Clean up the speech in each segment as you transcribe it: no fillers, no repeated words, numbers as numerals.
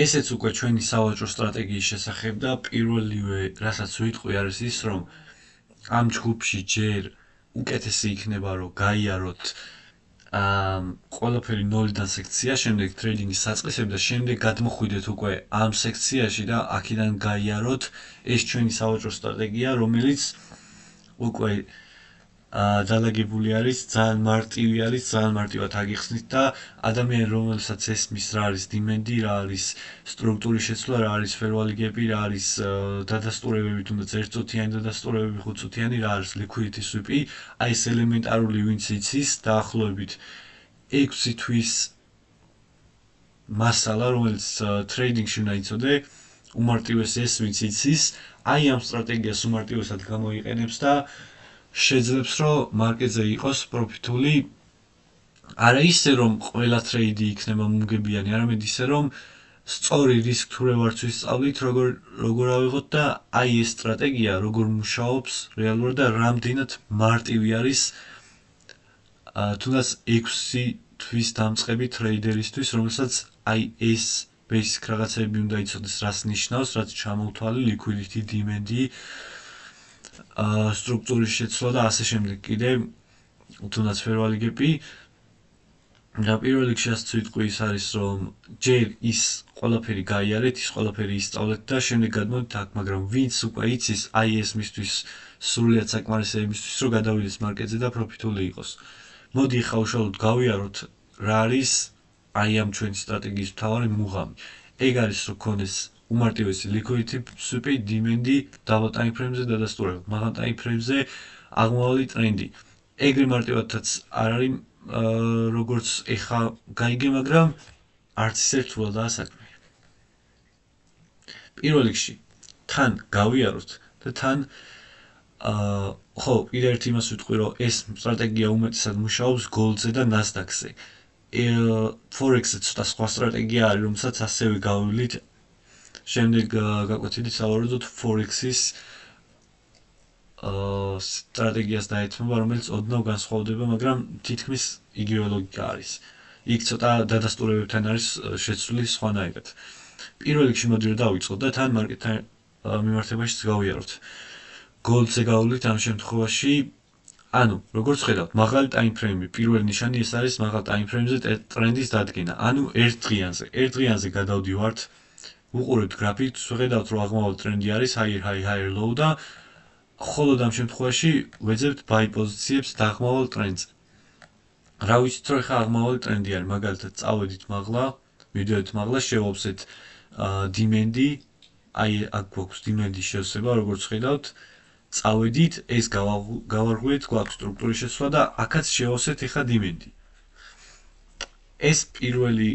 ესეც უკვე ჩვენი სავაჭრო სტრატეგიის შესახებ და პირველივე რასაც ვიტყვი არის ის, რომ ამ ჯგუფში ჯერ უკეთესი იქნება რომ გაიაროთ ყველაფერი ნოლიდან სექცია, შემდეგ ტრეიდინგის საწყისები და შემდეგ გადმოხვიდეთ უკვე ამ სექციაში და აქედან გაიაროთ ეს ჩვენი სავაჭრო სტრატეგია, რომელიც უკვე დალაგებული არის, ძალიან მარტივი არის, ძალიან მარტივად აგიხსნით და ადამიანი რომელსაც ესმის რა არის დიმენდი, რა არის სტრუქტურის შეცვლა, რა არის ფერვალიგები, რა არის დადასტურებები, თუნდაც ერთწუთიანი დადასტურებები, ხუთწუთიანი, რა არის liquidity sweep-ი, აი ეს ელემენტარული ვინც იცის დაახლოებით 6 თვის მასალა, რომელიც ტრეიდინგში უნდა იცოდე, უმარტივესი ეს ვინც იცის, აი ამ სტრატეგიას უმარტივესად გამოიყენებს და შეძლებს რომ მარკეტზე იყოს პროფიტული არა ისე რომ ყველა ტრეიდი იქნება მუგებიანი, არამედ ისე რომ სწორი რისკ თუ ვარც ვისწავლით, როგორ ავიღოთ და აი ეს სტრატეგია როგორ მუშაობს რეალურად და რამდენად მარტივი არის თუნდაც 6 თვის დამწყები ტრეიდერისთვის, რომელსაც აი ეს basic რაღაცები უნდა იცოდეს, რას ნიშნავს, რაც ჩამოვთვალე, liquidity, demand-ი, სტრუქტურის შეცვლა და ასე შემდეგ კიდე თუნდაც ფერვალიგები და პირველ რიგში ასე ვიტყვი ის არის რომ ჯერ ის ყველაფერი გაიარეთ, ის ყველაფერი ისწავლეთ და შემდეგ გადმოდით აქ, მაგრამ ვინც უკვე იცის, აი ეს მისთვის სრულიად საკმარისია იმისთვის, რომ გადავიდეს მარკეტზე და პროფიტული იყოს. მოდი ახლა უშუალოდ გავიაროთ რა არის აი ამ ჩვენი სტრატეგიის მთავარი მუღამი. ეგ არის რომ გქონდეს უმარტივესი liquidity sweep-ი, demand-ი, double time frame-ზე დადასტურება, მაღალ time frame-ზე აღმავალი ტრენდი. ეგრე მარტივადაც არ არის როგორც ეხა გაიგე, მაგრამ არც ისე რთულადაა საქმე. პირველ რიგში თან გავიაროთ და თან ხო, კიდევ ერთ იმას ვიტყვი, რომ ეს სტრატეგია უმეტესად მუშაობს Gold-ზე და Nasdaq-ზე. Forex-ზე ცოტა სხვა სტრატეგია არის, რომელსაც ასევე გავივლით. შემდეგ გაკვეთილი სავარაუდოდ Forex-ის სტრატეგიას დაეთმობა, რომელიც ოდნავ განსხვავდება, მაგრამ თითქმის იგივე ლოგიკა არის. იქ ცოტა დადასტურებებთან არის შეცვლილი სხვანაირად. პირველ რიგში მოდი რომ დავიწყოთ და თან მარკეტთან მიმართებაშიც გავიაროთ. Gold-ზე გავავლით ამ შემთხვევაში, ანუ როგორც ხედავთ, მაღალი time frame-ი, პირველი ნიშანი ეს არის მაღალ time frame-ზე ტრენდის დადგენა. ანუ ერთ დღიანზე გადავდივართ, უყურებთ გრაფიკს, ვხედავთ რომ აღმავალი ტრენდი არის higher high higher low და მხოლოდ ამ შემთხვევაში ვეძებთ buy პოზიციებს დაღმავალ ტრენდზე. რა ვიცით რომ ხა აღმავალი ტრენდი არის, მაგალითად წავედით მაღლა, მივდივართ მაღლა, შევავსეთ demand-ი, აი აქ გვაქვს demand-ის შევსება, როგორც ხედავთ, წავედით, ეს გავარღვიეთ, გვაქვს სტრუქტურის შეცვლა და აქაც შევავსეთ ეხა demand-ი. ეს პირველი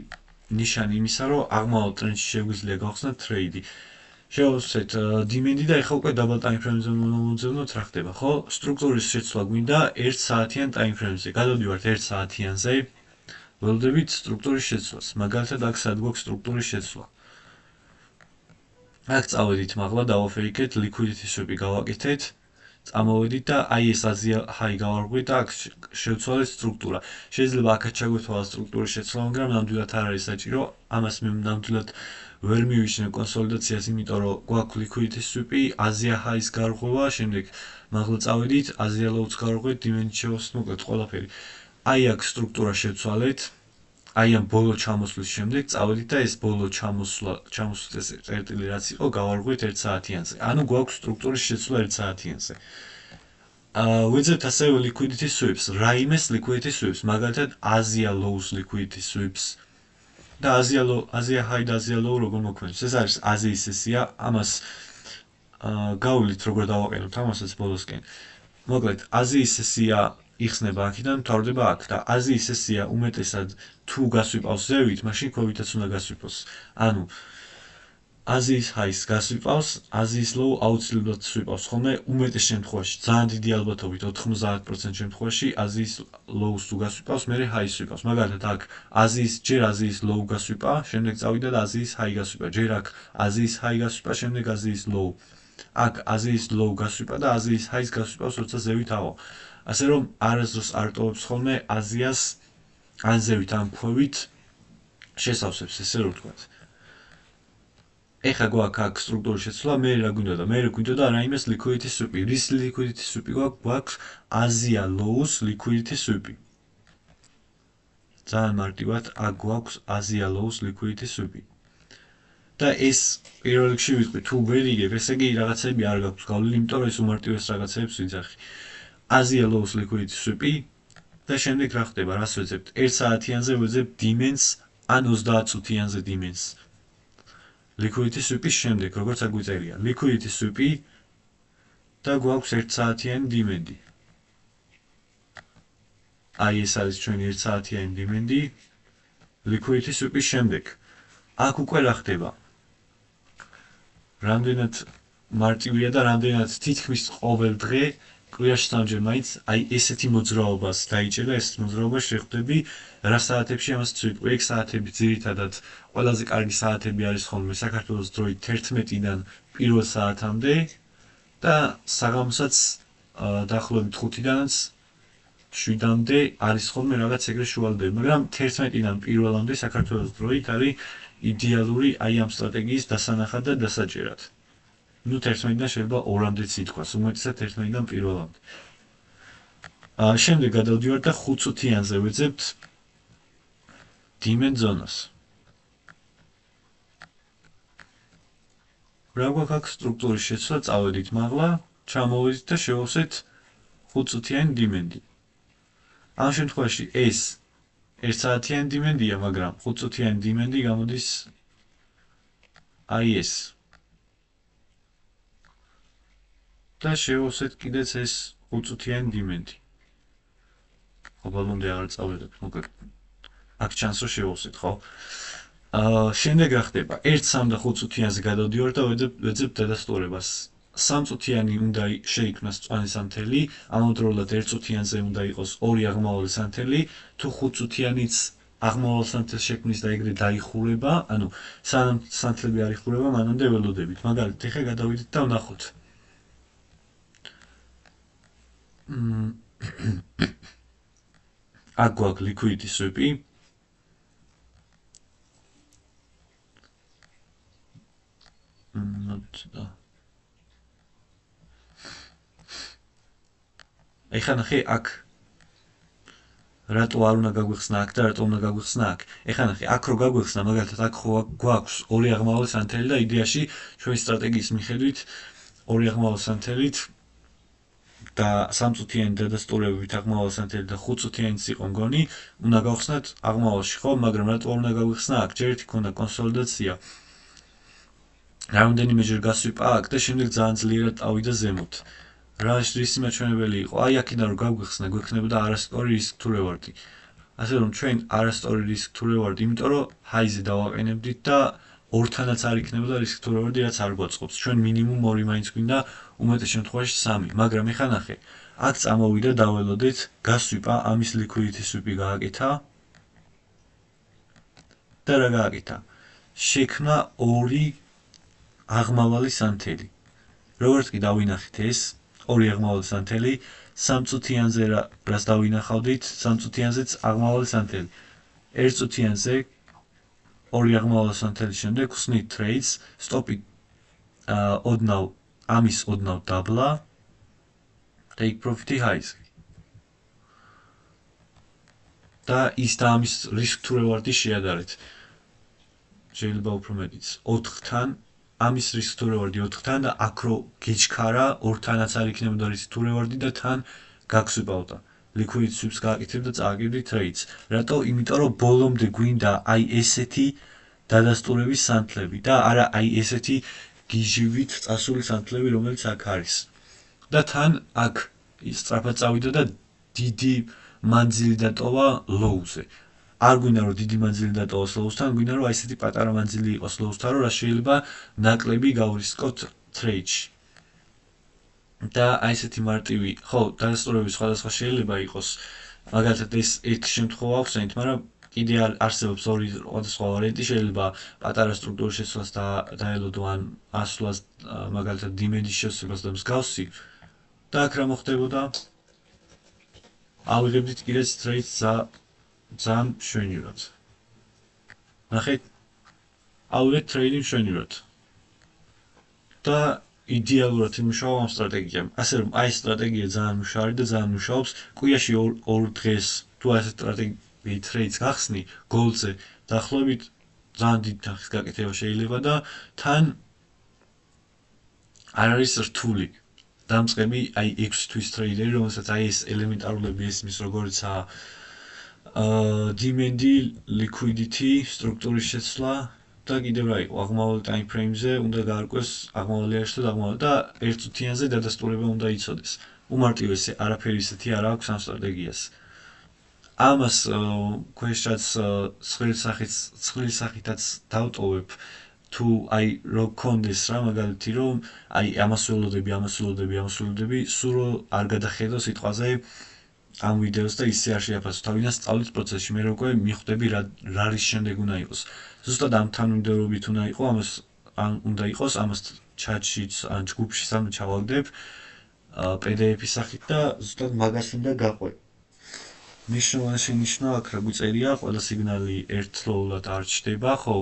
ნიშანი იმისა, რომ აღმავალ ტრენდში შეგვიძლია გავხსნათ ტრეიდი. შევავსეთ demand-ი და ეხლა უკვე double time frame-ზე მომძებნოთ რა ხდება, ხო? სტრუქტურის შეცვლა გვინდა 1 საათიან time frame-ზე. გადავდივართ 1 საათიანზე, ველოდებით სტრუქტურის შეცვლას. მაგალითად აქ სად გვაქვს სტრუქტურის შეცვლა. აქ წავედით მაღლა, დავაფეიქეთ, liquidity sweep-ი გავაკეთეთ, წამოვედით და აი ეს აზია high გავარღვით და აქ შევცვალეთ სტრუქტურა. შეიძლება აქაც ჩაგვეთვალა სტრუქტურის შეცვლა, მაგრამ ნამდვილად არ არის საჭირო. ამას მე ნამდვილად ვერ მივიშნე კონსოლიდაციას, იმიტომ რომ გვაქვს liquidity sweep-ი, აზია high-ის გარღვევა, შემდეგ მაღლა წავედით, აზია low-ს გარღვეთ, demand-ი შევავსეთ, მოკლედ ყველაფერი. აი აქ სტრუქტურა შევცვალეთ. აი ამ ბოლო ჩამოსვლის შემდეგ წავედით და ეს ბოლო ჩამოსვლის წერტილი რაც იყო გავარღვით 1 საათიანზე. ანუ გვაქვს სტრუქტურის შეცვლა 1 საათიანზე. ვეძებთ ასევე liquidity sweeps, რაიმეს liquidity sweeps, მაგალითად Asia lows liquidity sweeps და Asia high და Asia low როგორ მოქმედებს. ეს არის აზიის სესია, ამას გავვლით როგორ დავაყენოთ ამასაც ბოლოსკენ. მოკლედ აზიის სესია იხსნება აქედან, მთავრდება აქ და აზიის სესია უმეტესად თუ გასვიპავს ზევით, მაშინ ქვევითაც უნდა გასვიპოს. ანუ აზიის high-ს გასვიპავს, აზიის low აუცილებლად სვიპავს ხოლმე უმეტეს შემთხვევაში, ძალიან დიდი ალბათობით 90% შემთხვევაში აზიის low-ს თუ გასვიპავს, მერე high-ს სვიპავს. მაგალითად აქ ჯერ აზიის low გასვიპა, შემდეგ წავიდა და აზიის high გასვიპა. ჯერ აქ აზიის high გასვიპა, შემდეგ აზიის low. აქ აზიის low გასვიპა და აზიის high-ს გასვიპავს, როცა ზევით ავა. ასე რომ არასდროს არ ტოვებს ხოლმე აზიას ან ზევით ან ქვევით შესავსებს, ესე რომ ვთქვათ. ეხლა გვაქვს აქ სტრუქტურის შეცვლა, მე რა გვინდოდა? მე გვინდოდა რაიმეს liquidity sweep-ი. რის liquidity sweep-ი გვაქვს? Asia lows liquidity sweep-ი. ძალიან მარტივად აქ გვაქვს Asia lows liquidity sweep-ი. და ეს პირველ რიგში ვიტყვი, თუ ვერ იგებ, ესე იგი რაღაცები არ გაქვს გავლილი, იმიტომ რომ ეს უმარტივეს რაღაცებს ვიძახი. Asia lows liquidity sweep-ი და შემდეგ რა ხდება? რას ვეძებთ? 1 საათიანზე ვეძებთ Demons ან 30 წუთიანზე Demons. Liquidity sweep-ის შემდეგ, როგორც აგვიწერია, liquidity sweep-ი და გვაქვს 1 საათიანი Demand-ი. აი ეს არის ჩვენი 1 საათიანი Demand-ი. Liquidity sweep-ის შემდეგ. აქ უკვე რა ხდება? რამდენად მარტივია და რამდენად თითქმის ყოველ დღე კვირაში 3 ჯერ მაინც აი ესეთი მოძრაობას დაიჭირა, ეს მოძრაობა შეხვდები რა საათებში ამას ვიტყვი, ეგ საათები ძირითადად ყველაზე კარგი საათები არის ხოლმე საქართველოს დროით 11-დან 1 საათამდე და საღამოსაც დაახლოებით 5-დანაც 7-მდე არის ხოლმე რაღაც ეგრე შუალდები, მაგრამ 11-დან 1-მდე საქართველოს დროით არის იდეალური აი ამ სტრატეგიის დასანახად და დასაჭერად. ნუ 11-დან შეიძლება 2-მდეც ითქვას, უმეტესად 11-დან 1-მდე. შემდეგ გადავდივართ და 5 წუთიანზე ვეძებთ Demand ზონას. რა გვაქვს აქ სტრუქტურის შეცვლა, წავედით მაღლა, ჩამოვედით და შევავსეთ 5 წუთიანი Demand-ი. ამ შემთხვევაში ეს 1 საათიანი Demand-ია, მაგრამ 5 წუთიანი Demand-ი გამოდის აი ეს. და შევავსეთ კიდეც ეს 5 წუთიანი Demand-ი. ხო, ბოლომდე აღარ წავედით, მოკლედ. აქ ჩანს რომ შევავსეთ, ხო? შემდეგ რა ხდება? 1-3 და 5 წუთიანზე გადავდივართ და ვეძებთ დადასტურებას. 3 წუთიანი უნდა შეიქმნას მწვანე სანთელი, ამავდროულად 1 წუთიანზე უნდა იყოს 2 აღმავალი სანთელი, თუ 5 წუთიანიც აღმავალ სანთელს შექმნის და ეგრე დაიხურება, ანუ სანამ სანთლები არ იხურება, მანამდე ველოდებით. მაგალითად, ეხლა გადავიდეთ და ვნახოთ. აქ გვაქვს liquidity sweep-ი. ეხლა ნახე აქ რატო არ უნდა გაგვიხსნა აქ და რატო უნდა გაგვიხსნა აქ. ეხლა ნახე, აქ რო გაგვიხსნა, მაგალითად აქ ხო გვაქვს 2 აღმავალი სანთელი და იდეაში ჩვენი სტრატეგიის მიხედვით 2 აღმავალი სანთელით და 3 წუთიანი დადასტურებით აღმავალ სანთელი და 5 წუთიანიც იყო მგონი, უნდა გავხსნათ აღმავალში, ხო, მაგრამ რატო არ უნდა გაგვიხსნა აქ? ჯერ ერთი ქონდა კონსოლიდაცია. რამდენიმეჯერ გასვიპა აქ და შემდეგ ძალიან ძლიერად ავიდა ზემოთ. რის მაჩვენებელი იყო? აი აქედან რომ გაგვიხსნა, გვექნებოდა არასწორი risk to reward-ი. ასე რომ ჩვენ არასწორი risk to reward, იმიტომ რომ high-ზე დავაყენებდით და ორთანაც არ იქნებოდა risk to reward-ი, რაც არ გვაწყობს. ჩვენ მინიმუმ 2 მაინც გვინდა, უმეტეს შემთხვევაში 3, მაგრამ ეხლა ნახე. აქ წამოვიდა დაველოდეთ, გასვიპა, ამის liquidity sweep-ი გააკეთა. და რა გააკეთა? შექმნა 2 აღმავალი სანთელი. როგორც კი დავინახეთ ეს 2 აღმავალი სანთელი, 3 წუთიანზე რას დავინახავდით, 3 წუთიანზეც აღმავალი სანთელი. 1 წუთიანზე 2 აღმავალი სანთელის შემდეგ ხსნით trades, stop-ი ოდნავ ამის ოდნავ დაბლა, take profit-ი high-ზე. და ის და ამის risk to reward-ი შეადარეთ. შეიძლება უფრო მეტიც 4-თან ამის risk to reward-ი 4-თან და აქ რო გეჩქარა 2-თანაც არ იქნებოდა risk to reward-ი და თან გაგვსვიპავდა. liquidity sweeps გააკეთებ და წააგებდი trades. რატო? იმიტომ რომ ბოლომდე გვინდა აი ესეთი დადასტურების სანთლები და არა აი ესეთი გიჟივით წასული სანთლები, რომელიც აქ არის. და თან აქ სწრაფად წავიდა და დიდი მანძილი დატოვა low-ზე. არ გვინდა რომ დიდი მანძილი დატოვოს low-სთან, გვინდა რომ აი ესეთი პატარა მანძილი იყოს low-სთან, რომ რა შეიძლება ნაკლები გავრისკოთ trade-ში. და აი ესეთი მარტივი, ხო, დადასტურები სხვადასხვა შეიძლება იყოს. მაგალითად ეს ერთ შემთხვევა ახსენით, მაგრამ კიდე არსებობს 2 სხვადასხვა ვარიანტი, შეიძლება პატარა სტრუქტურის შეცვლას დაელოდო ან ასვლას, მაგალითად Demand-ის შესვლას და მსგავსი. და აქ რა მოხდებოდა? ავიღებდით კიდეც trades ძალიან მშვენივრად. ნახეთ, ავიღეთ trade-ი მშვენივრად. და იდეალურად იმუშავა ამ სტრატეგიამ. ასე რომ აი სტრატეგია ძალიან მუშაარი და ძალიან მუშაობს. კვირაში ორ დღეს თუ ასე სტრატეგიით ტრეიდს გახსნი გოლზე დაახლოებით ძალიან დიდი თანხის გაკეთება შეიძლება და თან არ არის რთული დამწყები აი 6 თვის ტრეიდერი, რომელსაც აი ეს ელემენტარულები ესმის როგორიცაა demand-ი, liquidity, სტრუქტურის შეცვლა და კიდევ რა იყო აღმავალი time frame-ზე უნდა გაარკვეს აღმავალი არის თუ აღმავალი და ერთ წუთიანზე დადასტურება უნდა იცოდეს. უმარტივესი არაფერი ისეთი არ აქვს ამ სტრატეგიას. ამას ქვეშაც ცხრილი სახითაც დავტოვებ თუ აი რო გქონდეს რა მაგალითი რომ აი ამას ველოდები სულ არ გადახედო სიტყვაზე ამ ვიდეოს და ისე არ შეაფასო თავიდან სწავლის პროცესში მე უკვე მიხვდები რა არის შემდეგ უნდა იყოს ზუსტად ამ თანმიმდევრობით უნდა იყოს ამას ჩატშიც ან ჯგუფში სამ ჩავალდებ PDF-ის სახით და ზუსტად მაგას უნდა გაყვე ნიშნულოვანი შენიშვნა აქ რა გვიწერია ყველა სიგნალი ერთდროულად არ ჩდება ხო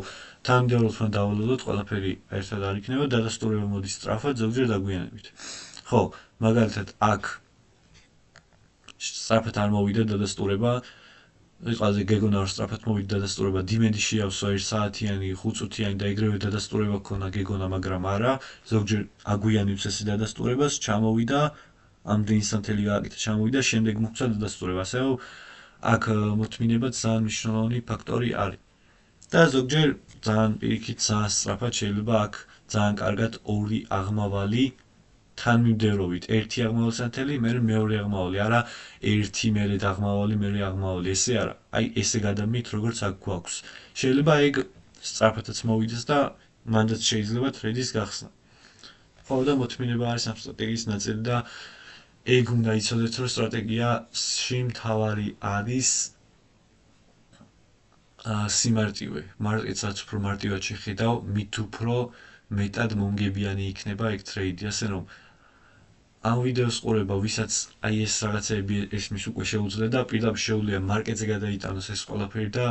თანმიმდევრულად უნდა დავალოდოთ ყველაფერი ერთად არ იქნება დადასტურება მოდის სწრაფად ზოგჯერ დაგვიანებით ხო მაგალითად აქ სწრაფად არ მოვიდა დადასტურება ყველაზე გეგონა რომ სწრაფად მოვიდა დადასტურება demand-ი შეავსო 1 საათიანი 5 წუთიანი და ეგრევე დადასტურება ქონა გეგონა მაგრამ არა ზოგჯერ აგვიანებს ეს დადასტურებას ჩამოვიდა ამდენი ინსტანტელი გააკეთა ჩამოვიდა შემდეგ მოხდა დადასტურება ასე რომ აქ მოთმინება ძალიან მნიშვნელოვანი ფაქტორი არის და ზოგჯერ ძალიან პირიქით ძალიან სწრაფად შეიძლება აქ ძალიან კარგად ორი აღმავალი თანმიმდევრობით ერთი აღმავალისანთელი მეორე აღმავალი არა ერთი მერე აღმავალი ესე არა აი ესე გადამით როგორც აქ გვაქვს შეიძლება ეგ სწრაფადაც მოვიდეს და მანდაც შეიძლება ტრეიდის გახსნა ხო და მოთმინება არის ამ სტრატეგიის ნაწილი და ეგ უნდა იცოდეთ რომ სტრატეგიაში მთავარი არის სიმარტივე მარკეტსაც უფრო მარტივად შეხედავ მით უფრო მეტად მომგებიანი იქნება ეგ ტრეიდი ასე რომ ამ ვიდეოს ყურება ვისაც აი ეს რაღაცები ესმის უკვე შეუძლია და პირდაპირ შეუძლია მარკეტზე გადაიტანოს ეს ყველაფერი და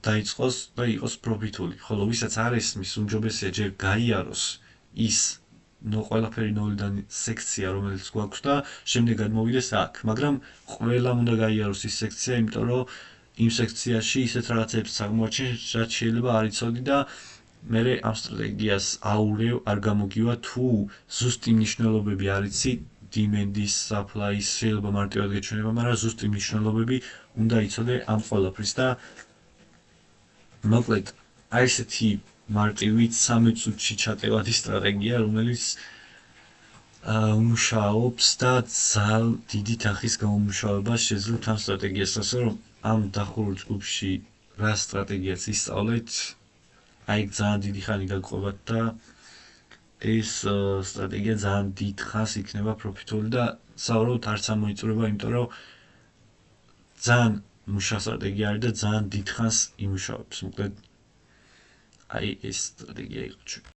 დაიწყოს და იყოს პროფიტული ხოლო ვისაც არ ესმის უმჯობესია ჯერ გაიაროს ის ყველაფერი ნოლიდან სექცია რომელიც გვაქვს და შემდეგ გადმოვიდეს აქ მაგრამ ყველამ უნდა გაიაროს ის სექცია იმიტომ რომ იმ სექციაში ისეთ რაღაცებს აღმოაჩენს რაც შეიძლება არ იცოდი და მე ამ სტრატეგიას აურევ არ გამოგივა თუ ზუსტი მნიშვნელობები არ იცი demand-ის, supply-ის შეიძლება მარტივად გეჩვენება, მაგრამ ზუსტი მნიშვნელობები უნდა იცოდე ამ ყველაფრის და მოკლედ აი ესეთი მარტივით 13 წუთში ჩატევადი სტრატეგია, რომელიც უმუშაობს და ძალიან დიდი თანხის გამომუშავებას შეძლებს ამ სტრატეგიას, ასე რომ ამ დახურულ ჯგუფში რა სტრატეგიას ისწავლეთ აი ძალიან დიდი ხანი გაგყვებათ და ეს სტრატეგია ძალიან დიდ ხანს იქნება პროფიტული და საუბრობთ არც ამოიწურება, იმიტომ რომ ძალიან მუშა სტრატეგია არის და ძალიან დიდ ხანს იმუშავებს. მოკლედ აი ეს სტრატეგია იყო.